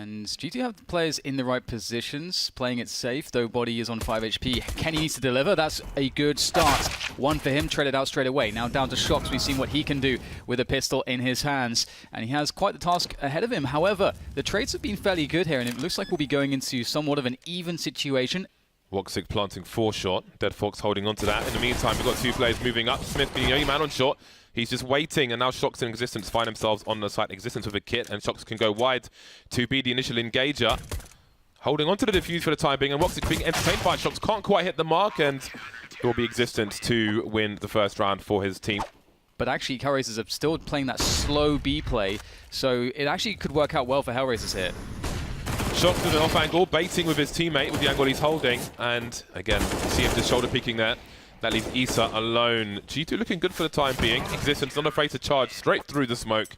And G2 have the players in the right positions, playing it safe, though Body is on 5 HP. Kenny needs to deliver. That's a good start. One for him, traded out straight away. Now down to Shox. We've seen what he can do with a pistol in his hands, and he has quite the task ahead of him. However, the trades have been fairly good here, and it looks like we'll be going into somewhat of an even situation. Woxic planting 4 short. Dead Fox holding on to that. In the meantime, we've got 2 players moving up. Smith being the only man on short. He's just waiting, and now Shox and Existence find themselves on the site. Existence with a kit, and Shox can go wide to be the initial engager. Holding on to the defuse for the time being, and Woxic being entertained by Shox. Can't quite hit the mark, and it will be Existence to win the first round for his team. But actually, HellRaisers are still playing that slow B play, so it actually could work out well for HellRaisers here. Shox with an off angle, baiting with his teammate with the angle he's holding, and again, see him just shoulder peeking there. That leaves Issa alone. G2 looking good for the time being. Existence not afraid to charge straight through the smoke.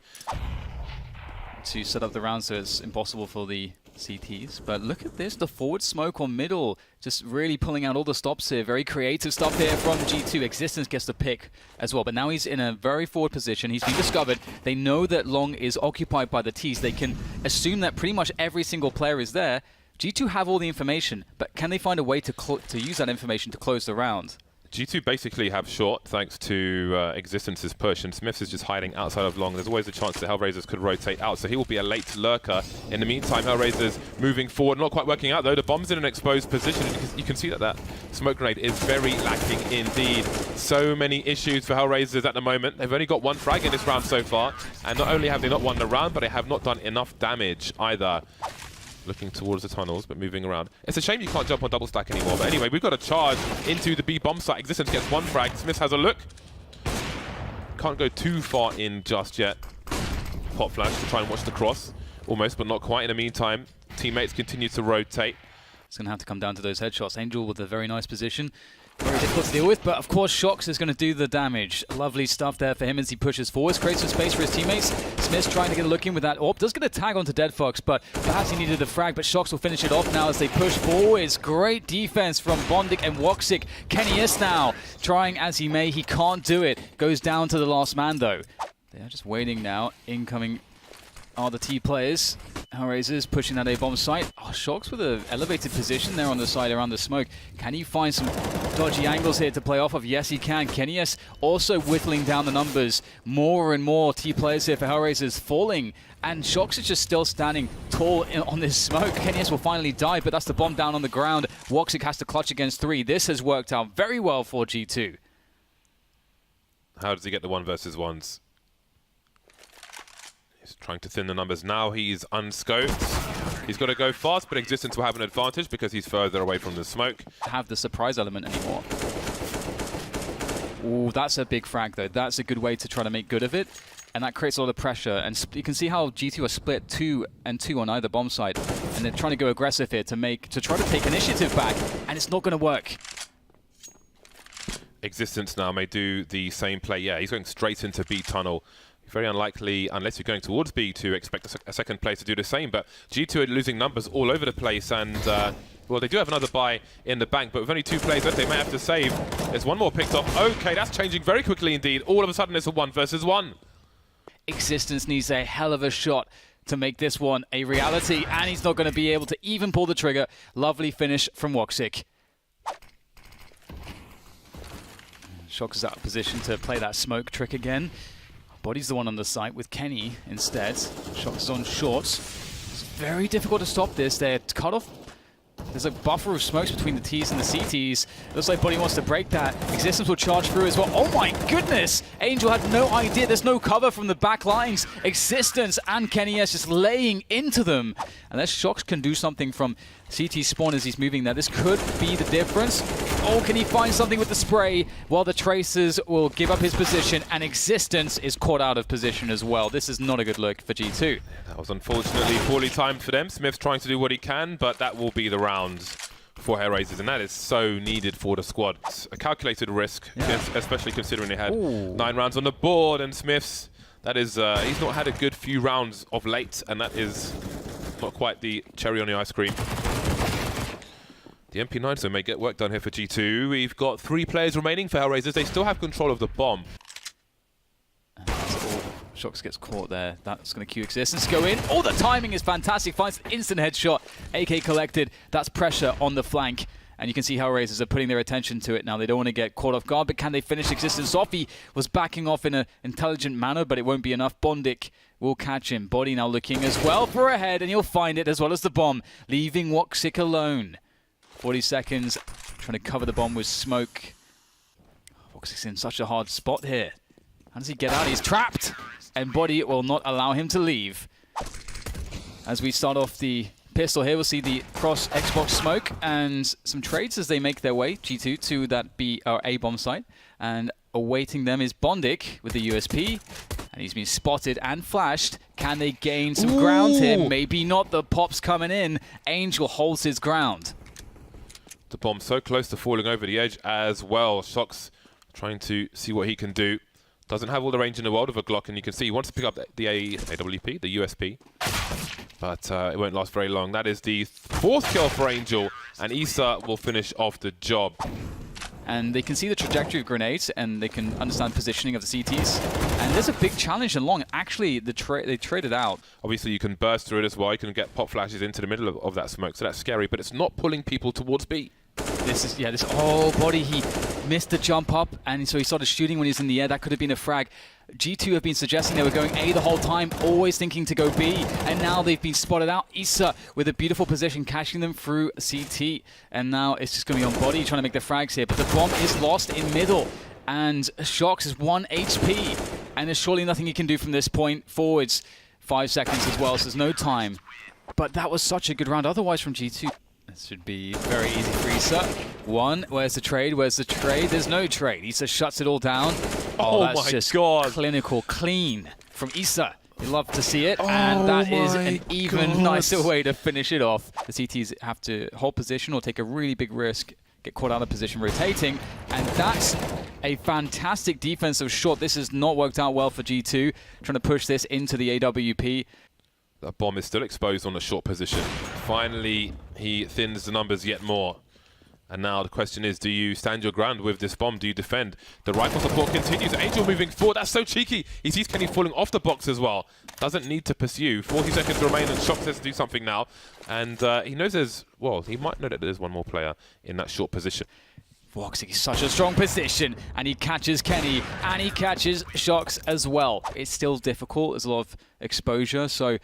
To set up the round so it's impossible for the CTs. But look at this, the forward smoke on middle. Just really pulling out all the stops here. Very creative stuff here from G2. Existence gets the pick as well. But now he's in a very forward position. He's been discovered. They know that Long is occupied by the Ts. They can assume that pretty much every single player is there. G2 have all the information, but can they find a way to use that information to close the round? G2 basically have short thanks to Existence's push, and Smiths is just hiding outside of Long. There's always a chance that HellRaisers could rotate out, so he will be a late lurker. In the meantime, HellRaisers moving forward, not quite working out though. The bomb's in an exposed position. You can see that that smoke grenade is very lacking indeed. So many issues for HellRaisers at the moment. They've only got 1 frag in this round so far, and not only have they not won the round, but they have not done enough damage either. Looking towards the tunnels, but moving around. It's a shame you can't jump on double stack anymore. But anyway, we've got a charge into the B bomb site. Existence gets 1 frag. Smith has a look. Can't go too far in just yet. Pop flash to try and watch the cross. Almost, but not quite. In the meantime, teammates continue to rotate. It's going to have to come down to those headshots. Angel with a very nice position. Very difficult to deal with, but of course Shox is going to do the damage. Lovely stuff there for him as he pushes forwards, creates some space for his teammates. Smith's trying to get a look in with that AWP. Does get a tag onto Dead Fox, but perhaps he needed the frag, but Shox will finish it off now as they push forwards. Great defense from Bondik and Woxic. Kenny is now trying as he may. He can't do it. Goes down to the last man though. They are just waiting now. Incoming are the T players. HellRaisers pushing that A-bomb site. Oh, Shox with an elevated position there on the side around the smoke. Can he find some dodgy angles here to play off of? Yes, he can. Kenny's also whittling down the numbers. More and more T players here for HellRaisers falling. And Shox is just still standing tall on this smoke. Kenny's will finally die, but that's the bomb down on the ground. Woxic has to clutch against 3. This has worked out very well for G2. How does he get the 1 versus 1s? He's trying to thin the numbers now. He's unscoped. He's got to go fast, but Existence will have an advantage because he's further away from the smoke. Have the surprise element anymore. Ooh, that's a big frag though. That's a good way to try to make good of it. And that creates a lot of pressure. And you can see how G2 are split 2 and 2 on either bomb side. And they're trying to go aggressive here to try to take initiative back. And it's not going to work. Existence now may do the same play. Yeah, he's going straight into B tunnel. Very unlikely, unless you're going towards B, to expect a second player to do the same. But G2 are losing numbers all over the place, and well, they do have another buy in the bank, but with only 2 players left, they may have to save. There's 1 more picked off. Okay, that's changing very quickly indeed. All of a sudden, it's a 1 versus 1. Existence needs a hell of a shot to make this one a reality, and he's not going to be able to even pull the trigger. Lovely finish from Woxic. Shox is out of position to play that smoke trick again. Body's the one on the site with Kenny instead. Shox is on short. It's very difficult to stop this. They're cut off. There's a buffer of smokes between the Ts and the CTs. Looks like Body wants to break that. Existence will charge through as well. Oh my goodness! Angel had no idea. There's no cover from the back lines. Existence and Kenny S just laying into them. Unless Shox can do something from CT spawn as he's moving there. This could be the difference. Oh, can he find something with the spray? While the Tracers will give up his position, and Existence is caught out of position as well. This is not a good look for G2. That was unfortunately poorly timed for them. Smith's trying to do what he can, but that will be the round for HellRaisers, and that is so needed for the squad. It's a calculated risk, especially considering they had 9 rounds on the board, and Smith's, that is, he's not had a good few rounds of late, and that is not quite the cherry on the ice cream. The MP9 so may get work done here for G2. We've got 3 players remaining for HellRaisers. They still have control of the bomb. Shox gets caught there. That's going to cue Existence to go in. Oh, the timing is fantastic. Finds an instant headshot. AK collected. That's pressure on the flank. And you can see how HellRaisers are putting their attention to it now. They don't want to get caught off guard, but can they finish Existence off? He was backing off in an intelligent manner, but it won't be enough. Bondik will catch him. Body now looking as well for a head, and he'll find it as well as the bomb, leaving Woxic alone. 40 seconds, trying to cover the bomb with smoke. Woxic's in such a hard spot here. How does he get out? He's trapped, and Body will not allow him to leave. As we start off the pistol here, we'll see the cross Xbox smoke and some trades as they make their way, G2, to that B or A bomb site. And awaiting them is Bondik with the USP. And he's been spotted and flashed. Can they gain some ground here? Maybe not. The pop's coming in. Angel holds his ground. The bomb so close to falling over the edge as well. Shox trying to see what he can do. Doesn't have all the range in the world of a Glock, and you can see he wants to pick up the AWP, the USP. But it won't last very long. That is the 4th kill for Angel, and Issa will finish off the job. And they can see the trajectory of grenades, and they can understand positioning of the CTs. And there's a big challenge in long. Actually, they traded out. Obviously, you can burst through it as well. You can get pop flashes into the middle of that smoke, so that's scary, but it's not pulling people towards B. This is, yeah, this, oh, Body, he missed the jump up, and so he started shooting when he was in the air. That could have been a frag. G2 have been suggesting they were going A the whole time, always thinking to go B, and now they've been spotted out. Issa with a beautiful position, catching them through CT, and now it's just going to be on Body trying to make the frags here, but the bomb is lost in middle, and Shox is 1 HP, and there's surely nothing he can do from this point forwards. 5 seconds as well, so there's no time. But that was such a good round otherwise from G2. This should be very easy for Issa. One, where's the trade? Where's the trade? There's no trade. Issa shuts it all down. Oh, that's just clinical, clean from Issa. You love to see it, and that is an even nicer way to finish it off. The CTs have to hold position or take a really big risk, get caught out of position rotating, and that's a fantastic defensive shot. This has not worked out well for G2, trying to push this into the AWP. That bomb is still exposed on a short position. Finally, he thins the numbers yet more. And now the question is, do you stand your ground with this bomb? Do you defend? The rifle support continues. Angel moving forward. That's so cheeky. He sees Kenny falling off the box as well. Doesn't need to pursue. 40 seconds remain, and Shox says to do something now. And he knows there's, well, he might know that there's one more player in that short position. Woxic is such a strong position, and he catches Kenny, and he catches Shox as well. It's still difficult. There's a lot of exposure, so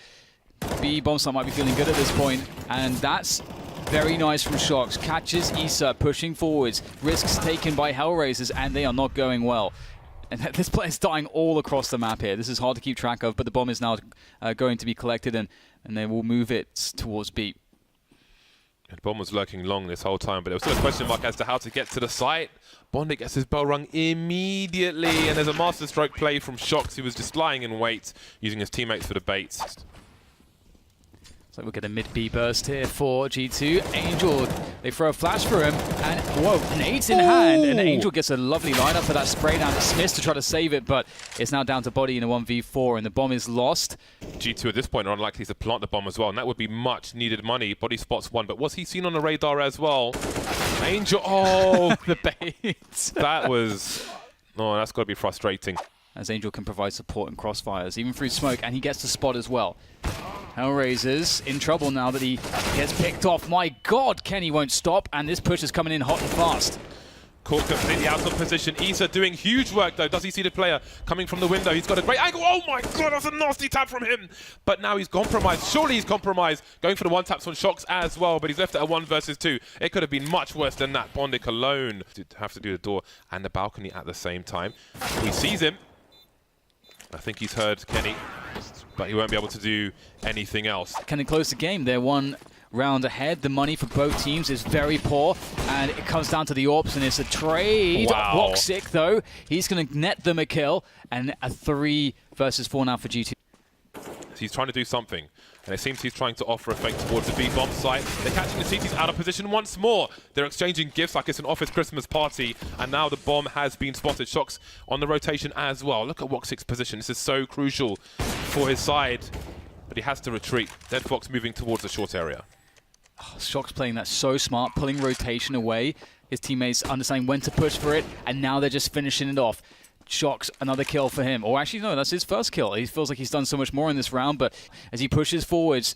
B bomb site might be feeling good at this point, and that's very nice from Shox. Catches Issa, pushing forwards. Risks taken by HellRaisers, and they are not going well. And this player's dying all across the map here. This is hard to keep track of, but the bomb is now going to be collected, and they will move it towards B. The bomb was lurking long this whole time, but there was still a question mark as to how to get to the site. Bondik gets his bell rung immediately, and there's a masterstroke play from Shox, who was just lying in wait, using his teammates for the bait. So we'll get a mid-B burst here for G2. Angel, they throw a flash for him, and whoa, nades in hand, and Angel gets a lovely lineup for that spray down to Smith to try to save it, but it's now down to Body in a 1v4, and the bomb is lost. G2 at this point are unlikely to plant the bomb as well, and that would be much needed money. Body spots one, but was he seen on the radar as well? Angel, oh, the bait. That was, oh, that's got to be frustrating. As Angel can provide support and crossfires, even through smoke, and he gets the spot as well. HellRaisers in trouble now that he gets picked off. My God, Kenny won't stop, and this push is coming in hot and fast. Caught completely out of position. Issa doing huge work, though. Does he see the player coming from the window? He's got a great angle. Oh, my God, that's a nasty tap from him. But now he's compromised. Surely he's compromised. Going for the one-taps on Shox as well, but he's left at a 1 versus 2. It could have been much worse than that. Bondik alone to have to do the door and the balcony at the same time. He sees him. I think he's heard Kenny, but he won't be able to do anything else. Can they close the game? They're 1 round ahead. The money for both teams is very poor, and it comes down to the AWPs, and it's a trade. Wow. Woxic, though, he's going to net them a kill, and a 3 versus 4 now for G2. He's trying to do something, and it seems he's trying to offer a fake towards the B bomb site. They're catching the CTs out of position once more. They're exchanging gifts like it's an office Christmas party, and now the bomb has been spotted. Shox on the rotation as well. Look at Woxic's position. This is so crucial for his side, but he has to retreat. Dead Fox moving towards the short area. Oh, Shox playing that so smart, pulling rotation away. His teammates understanding when to push for it, and now they're just finishing it off. Shocks, another kill for him. Or actually, no, that's his first kill. He feels like he's done so much more in this round, but as he pushes forwards,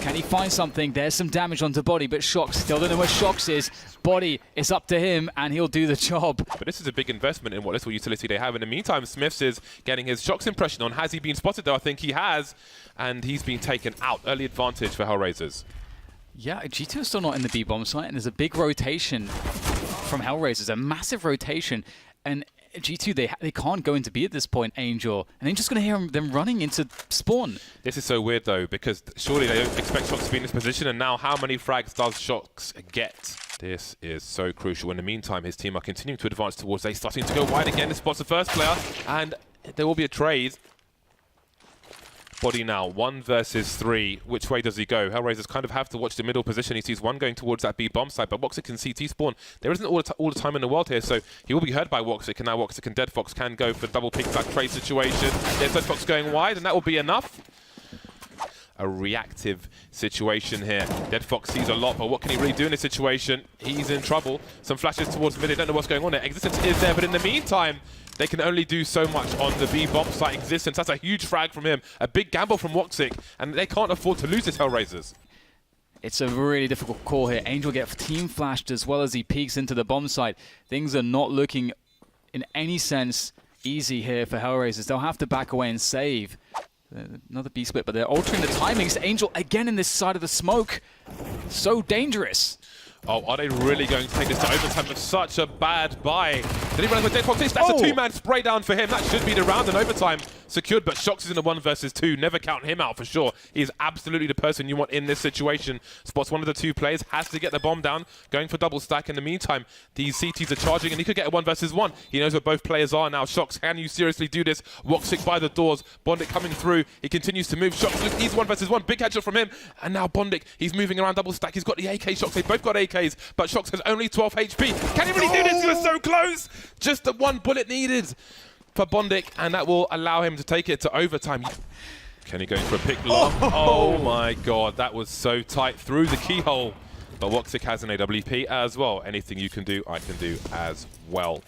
can he find something? There's some damage onto Body, but Shocks still don't know where Shocks is. Body, it's up to him, and he'll do the job. But this is a big investment in what little utility they have. In the meantime, Smiths is getting his Shocks impression on. Has he been spotted, though? I think he has, and he's been taken out. Early advantage for HellRaisers. Yeah, G2 is still not in the B-bomb site, and there's a big rotation from HellRaisers, a massive rotation, and G2, they can't go into B at this point, Angel. And Angel's going to hear them running into spawn. This is so weird, though, because surely they don't expect Shocks to be in this position, and now how many frags does Shocks get? This is so crucial. In the meantime, his team are continuing to advance towards A, starting to go wide again. This spots the first player, and there will be a trade. Body now, 1 versus 3. Which way does he go? HellRaisers kind of have to watch the middle position. He sees one going towards that B bomb site, but Woxic can CT spawn. There isn't all the time in the world here, so he will be heard by Woxic, and now Woxic and Deadfox can go for double pick that trade situation. There's Deadfox going wide, and that will be enough. A reactive situation here. Deadfox sees a lot, but what can he really do in this situation? He's in trouble. Some flashes towards mid. They don't know what's going on there. Existence is there, but in the meantime, they can only do so much on the B bomb site. Existence, that's a huge frag from him. A big gamble from Woxic, and they can't afford to lose this HellRaisers. It's a really difficult call here. Angel gets team flashed as well as he peeks into the bomb site. Things are not looking in any sense easy here for HellRaisers. They'll have to back away and save. Another B split, but they're altering the timings. Angel again in this side of the smoke. So dangerous. Oh, are they really going to take this to overtime with such a bad buy? Did he run with Deadfox? That's a two-man spray down for him. That should be the round, and overtime secured, but Shocks is in a 1 versus 2. Never count him out for sure. He's absolutely the person you want in this situation. Spots one of the two players, has to get the bomb down, going for double stack. In the meantime, these CTs are charging, and he could get a 1 versus 1. He knows where both players are now. Shocks, can you seriously do this? Woxic by the doors. Bondik coming through. He continues to move. Shocks, look, he's 1 versus 1. Big headshot from him. And now Bondik, he's moving around double stack. He's got the AK. Shocks, they both got AKs, but Shocks has only 12 HP. Can he really do this? He was so close. Just the one bullet needed for Bondik, and that will allow him to take it to overtime. Kenny going for a pick lock. Oh my god, that was so tight through the keyhole. But Woxic has an AWP as well. Anything you can do, I can do as well.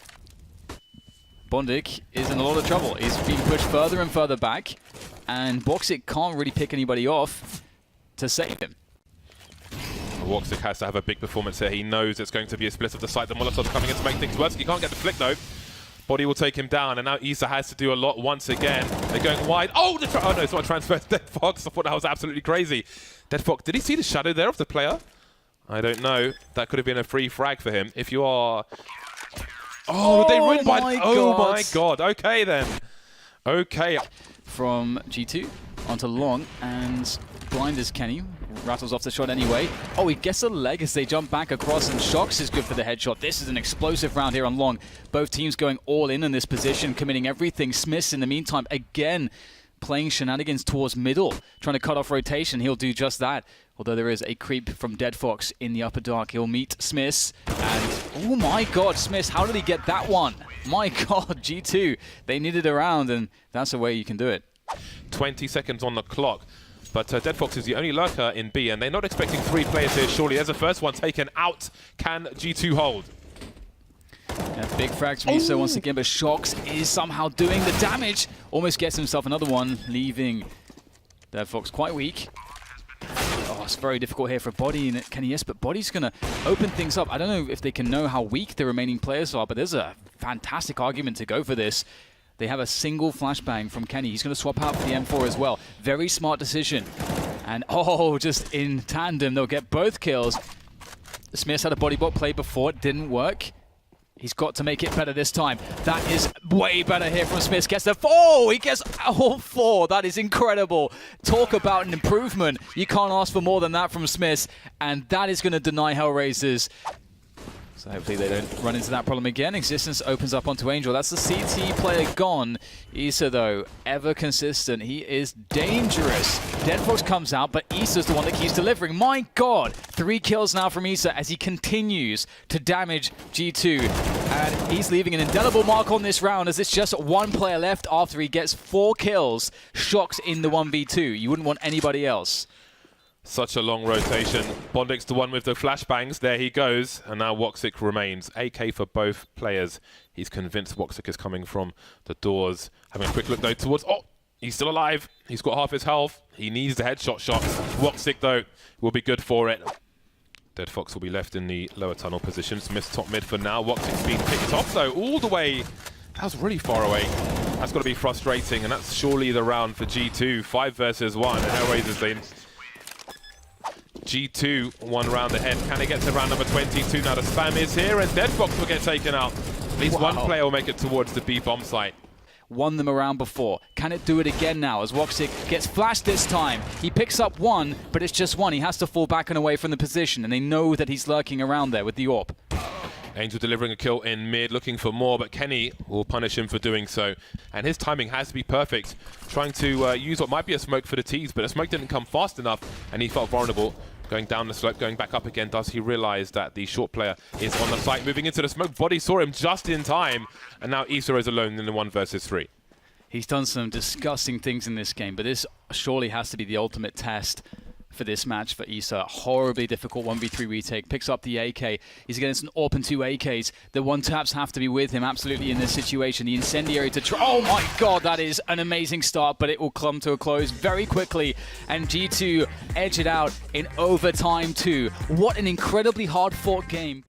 Bondik is in a lot of trouble. He's being pushed further and further back, and Woxic can't really pick anybody off to save him. Woxic has to have a big performance here. He knows it's going to be a split of the site. The Molotov's coming in to make things worse. He can't get the flick though. Body will take him down, and now Issa has to do a lot once again. They're going wide. Oh, oh no, it's not a transfer to Deadfox. I thought that was absolutely crazy. Deadfox, did he see the shadow there of the player? I don't know. That could have been a free frag for him. If you are... Oh, they ruined by... Oh my god. Okay then. Okay. From G2 onto long, and blind is Kenny. Rattles off the shot anyway. Oh, he gets a leg as they jump back across, and Shocks is good for the headshot. This is an explosive round here on long. Both teams going all in this position, committing everything. Smiths, in the meantime, again, playing shenanigans towards middle, trying to cut off rotation. He'll do just that. Although there is a creep from Deadfox in the upper dark. He'll meet Smiths, and oh my god, Smiths, how did he get that one? My god, G2, they needed a round, and that's the way you can do it. 20 seconds on the clock. But Deadfox is the only lurker in B, and they're not expecting 3 players here, surely. There's the first one taken out. Can G2 hold? Yeah, big frags from Issa once again, but Shocks is somehow doing the damage. Almost gets himself another one, leaving Deadfox quite weak. Oh, it's very difficult here for Body and Kenny, yes, but Body's going to open things up. I don't know if they can know how weak the remaining players are, but there's a fantastic argument to go for this. They have a single flashbang from Kenny. He's going to swap out for the M4 as well. Very smart decision. And oh, just in tandem, they'll get both kills. Smiths had a body bot play before. It didn't work. He's got to make it better this time. That is way better here from Smiths. Gets the... Oh, he gets all 4. That is incredible. Talk about an improvement. You can't ask for more than that from Smiths. And that is going to deny HellRaisers. So hopefully they don't run into that problem again. Existence opens up onto Angel. That's the CT player gone. Issa, though, ever consistent. He is dangerous. Deadfox comes out, but Issa's the one that keeps delivering. My god! 3 kills now from Issa as he continues to damage G2. And he's leaving an indelible mark on this round as it's just 1 player left after he gets 4 kills. Shocks in the 1v2. You wouldn't want anybody else. Such a long rotation. Bondix the one with the flashbangs. There he goes. And now Woxic remains. AK for both players. He's convinced Woxic is coming from the doors. Having a quick look though towards... Oh! He's still alive. He's got half his health. He needs the headshot shots. Woxic though will be good for it. Dead Fox will be left in the lower tunnel position. Smith's top mid for now. Woxic's being picked off though all the way. That was really far away. That's got to be frustrating, and that's surely the round for G2. 5 versus 1. And HellRaisers in. G2 1 round ahead. Can they get to round number 22? Now the spam is here, and Dead Fox will get taken out. At least one player will make it towards the B bomb site. Won them around before. Can it do it again now as Woxic gets flashed this time? He picks up one, but it's just one. He has to fall back and away from the position, and they know that he's lurking around there with the AWP. Angel delivering a kill in mid, looking for more, but Kenny will punish him for doing so. And his timing has to be perfect, trying to use what might be a smoke for the tees, but the smoke didn't come fast enough, and he felt vulnerable. Going down the slope, going back up again, does he realize that the short player is on the site, moving into the smoke? Body saw him just in time, and now Issa is alone in the 1 versus 3. He's done some disgusting things in this game, but this surely has to be the ultimate test for this match for Issa. Horribly difficult 1v3 retake. Picks up the AK. He's against an AWP and 2 AKs. The one taps have to be with him absolutely in this situation. The incendiary to try. Oh my god, that is an amazing start, but it will come to a close very quickly. And G2 edge it out in overtime too. What an incredibly hard fought game.